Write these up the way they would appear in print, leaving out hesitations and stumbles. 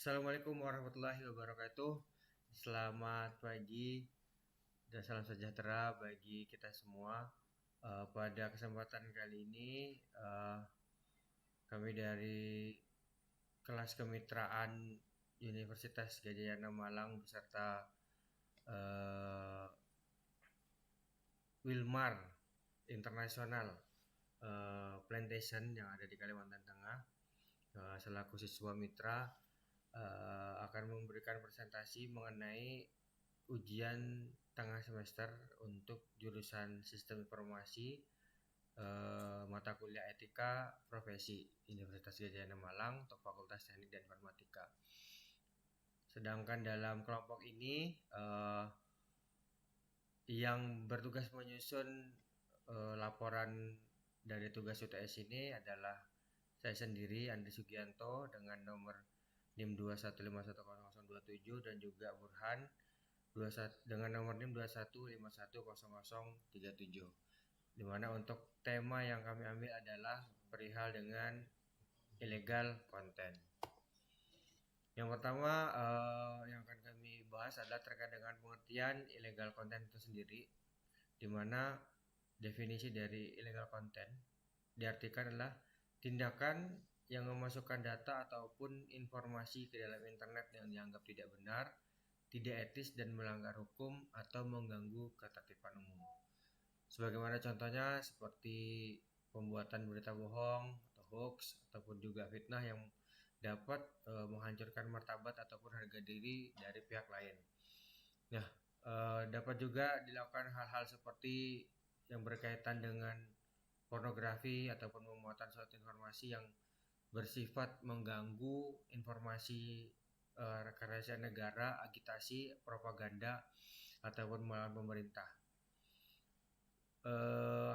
Assalamualaikum warahmatullahi wabarakatuh. Selamat pagi dan salam sejahtera bagi kita semua. Pada kesempatan kali ini, kami dari kelas kemitraan Universitas Gadjah Yana Malang beserta uh, Wilmar International Plantation yang ada di Kalimantan Tengah, selaku siswa mitra akan memberikan presentasi mengenai ujian tengah semester untuk jurusan Sistem Informasi mata kuliah Etika Profesi Universitas Gadjah Yana Malang untuk Fakultas Teknik dan Informatika. Sedangkan dalam kelompok ini yang bertugas menyusun laporan dari tugas UTS ini adalah saya sendiri, Andri Sugianto, dengan nomor NIM 2151027 dan juga Burhan dengan nomor NIM 21510037. Di mana untuk tema yang kami ambil adalah perihal dengan illegal content. Yang pertama yang akan kami bahas adalah terkait dengan pengertian illegal content itu sendiri, di mana definisi dari illegal content diartikan adalah tindakan yang memasukkan data ataupun informasi ke dalam internet yang dianggap tidak benar, tidak etis dan melanggar hukum atau mengganggu ketertiban umum. Sebagaimana contohnya seperti pembuatan berita bohong atau hoax ataupun juga fitnah yang dapat menghancurkan martabat ataupun harga diri dari pihak lain. Nah, dapat juga dilakukan hal-hal seperti yang berkaitan dengan pornografi ataupun memuatan suatu informasi yang bersifat mengganggu informasi kerahasiaan negara, agitasi, propaganda ataupun melawan pemerintah.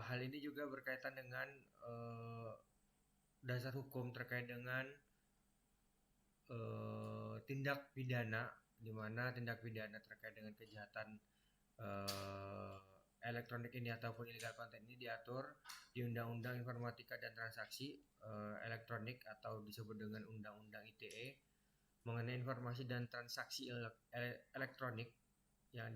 Hal ini juga berkaitan dengan dasar hukum terkait dengan tindak pidana, di mana tindak pidana terkait dengan kejahatan elektronik ini ataupun illegal content ini diatur di Undang-Undang Informatika dan Transaksi Elektronik atau disebut dengan Undang-Undang ITE mengenai informasi dan transaksi elektronik yang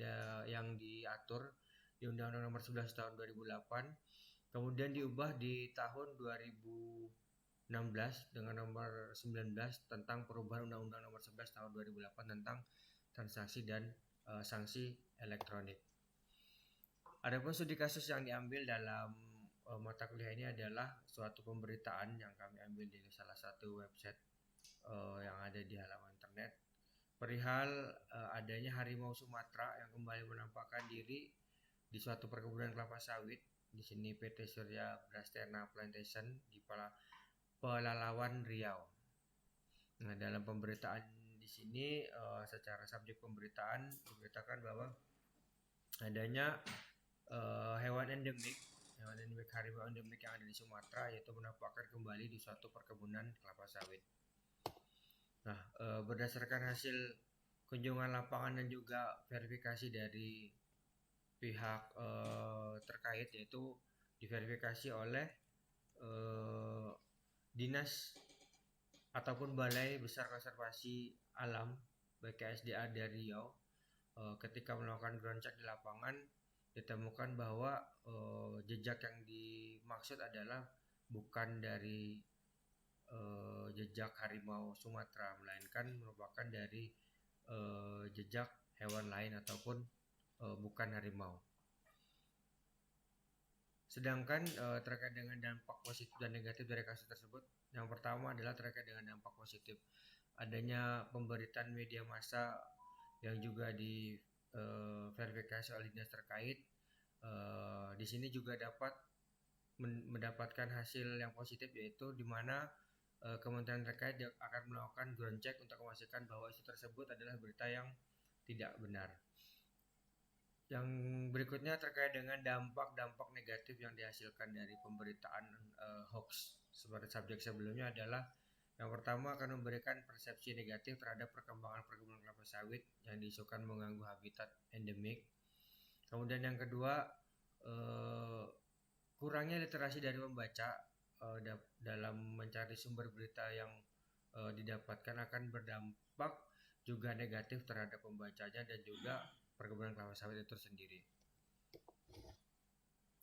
diatur di Undang-Undang Nomor 11 tahun 2008, kemudian diubah di tahun 2016 dengan Nomor 19 tentang perubahan Undang-Undang Nomor 11 tahun 2008 tentang transaksi dan sanksi elektronik. Adapun studi kasus yang diambil dalam mata kuliah ini adalah suatu pemberitaan yang kami ambil di salah satu website yang ada di halaman internet perihal adanya harimau Sumatera yang kembali menampakkan diri di suatu perkebunan kelapa sawit, di sini PT Surya Brastena Plantation di Pelalawan Riau. Nah, dalam pemberitaan di sini secara subjek pemberitaan diberitakan bahwa adanya hewan endemik harimau endemik yang ada di Sumatera, yaitu menampakkan kembali di suatu perkebunan kelapa sawit. Nah, berdasarkan hasil kunjungan lapangan dan juga verifikasi dari pihak terkait, yaitu diverifikasi oleh Dinas ataupun Balai Besar Konservasi Alam BKSDA dari Riau, ketika melakukan ground check di lapangan ditemukan bahwa jejak yang dimaksud adalah bukan dari jejak harimau Sumatera, melainkan merupakan dari jejak hewan lain ataupun bukan harimau. Sedangkan terkait dengan dampak positif dan negatif dari kasus tersebut, yang pertama adalah terkait dengan dampak positif, adanya pemberitaan media massa yang juga diverifikasi oleh dinas terkait. Di sini juga dapat mendapatkan hasil yang positif, yaitu di mana kementerian terkait akan melakukan ground check untuk memastikan bahwa isu tersebut adalah berita yang tidak benar. Yang berikutnya terkait dengan dampak-dampak negatif yang dihasilkan dari pemberitaan hoax seperti subjek sebelumnya adalah yang pertama akan memberikan persepsi negatif terhadap perkembangan perkebunan kelapa sawit yang diisukan mengganggu habitat endemik. Kemudian yang kedua, kurangnya literasi dari pembaca dalam mencari sumber berita yang didapatkan akan berdampak juga negatif terhadap pembacanya dan juga perkebunan kelapa sawit itu sendiri.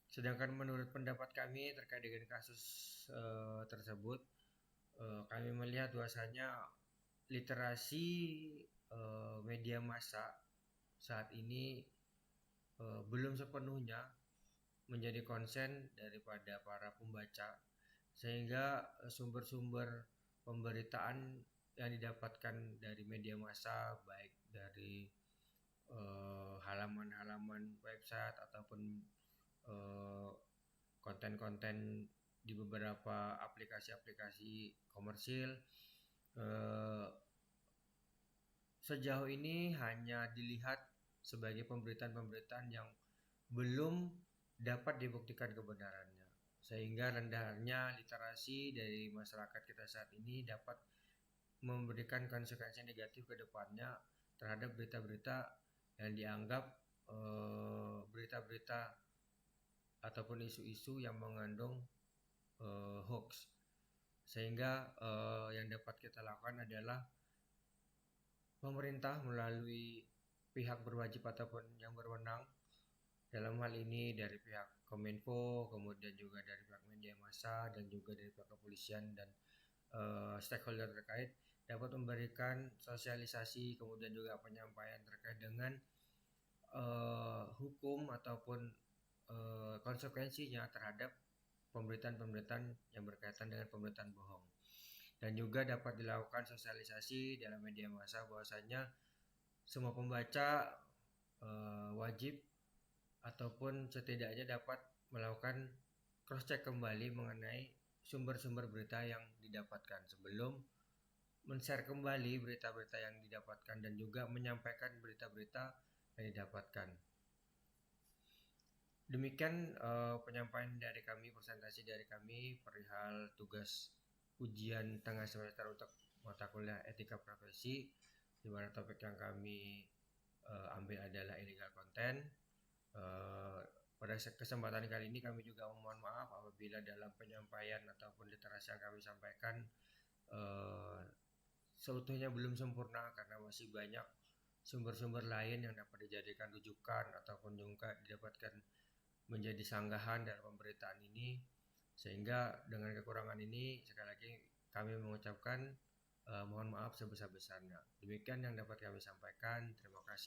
Sedangkan menurut pendapat kami terkait dengan kasus tersebut, kami melihat bahwasanya literasi media massa saat ini belum sepenuhnya menjadi konsen daripada para pembaca, sehingga sumber-sumber pemberitaan yang didapatkan dari media massa, baik dari halaman-halaman website ataupun konten-konten di beberapa aplikasi-aplikasi komersil, sejauh ini hanya dilihat sebagai pemberitaan-pemberitaan yang belum dapat dibuktikan kebenarannya, sehingga rendahnya literasi dari masyarakat kita saat ini dapat memberikan konsekuensi negatif ke depannya terhadap berita-berita yang dianggap berita-berita ataupun isu-isu yang mengandung hoax. Sehingga yang dapat kita lakukan adalah pemerintah melalui pihak berwajib ataupun yang berwenang, dalam hal ini dari pihak Kominfo, kemudian juga dari pihak media massa dan juga dari pihak kepolisian dan stakeholder terkait, dapat memberikan sosialisasi kemudian juga penyampaian terkait dengan hukum ataupun konsekuensinya terhadap pemberitaan-pemberitaan yang berkaitan dengan pemberitaan bohong. Dan juga dapat dilakukan sosialisasi dalam media massa bahwasanya semua pembaca wajib ataupun setidaknya dapat melakukan cross check kembali mengenai sumber-sumber berita yang didapatkan sebelum men-share kembali berita-berita yang didapatkan dan juga menyampaikan berita-berita yang didapatkan. Demikian penyampaian dari kami, presentasi dari kami perihal tugas ujian tengah semester untuk mata kuliah etika profesi, di mana topik yang kami ambil adalah illegal content. Pada kesempatan kali ini kami juga memohon maaf apabila dalam penyampaian ataupun literasi yang kami sampaikan seutuhnya belum sempurna, karena masih banyak sumber-sumber lain yang dapat dijadikan rujukan ataupun juga didapatkan menjadi sanggahan dalam pemberitaan ini. Sehingga dengan kekurangan ini sekali lagi kami mengucapkan mohon maaf sebesar-besarnya. Demikian yang dapat kami sampaikan. Terima kasih.